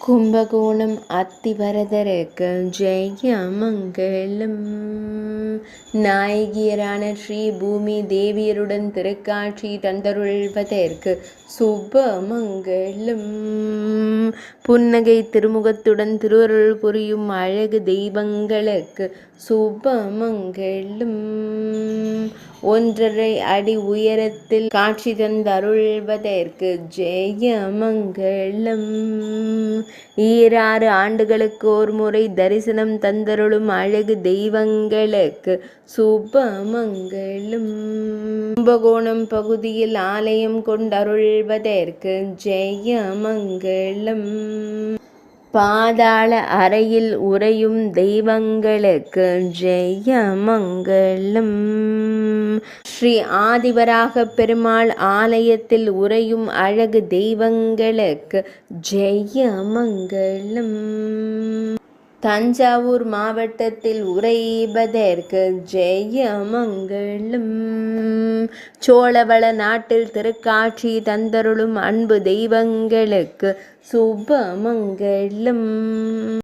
கும்பகோணம் அத்திவரதருக்கு ஜெயமங்கலம். நாயகியரான ஸ்ரீ பூமி தேவியருடன் திருக்காட்சி தந்தருள்வதற்கு சுபமங்கலம். புன்னகை திருமுகத்துடன் திருவருள் புரியும் அழகு தெய்வங்களுக்கு சுபமங்கலம். 1.5 அடி உயரத்தில் காட்சி தந்தருள்வதற்கு ஜெயமங்கலம். 6 ஆண்டுகளுக்கு ஒரு முறை தரிசனம் தந்தருளும் அழகு தெய்வங்களுக்கு சுபமங்கலம். கும்பகோணம் பகுதியில் ஆலயம் கொண்டருள்வதற்கு ஜெயமங்கலம். பாதாள அறையில் உறையும் தெய்வங்களுக்கு ஜெயமங்கலம். ஸ்ரீ ஆதிவராக பெருமாள் ஆலயத்தில் உறையும் அழகு தெய்வங்களுக்கு ஜெயமங்கலம். தஞ்சாவூர் மாவட்டத்தில் உறைவதற்கு ஜெயமங்கலம். சோழவள நாட்டில் திருக்காட்சி தந்தருளும் அன்பு தெய்வங்களுக்கு சுபமங்கலம்.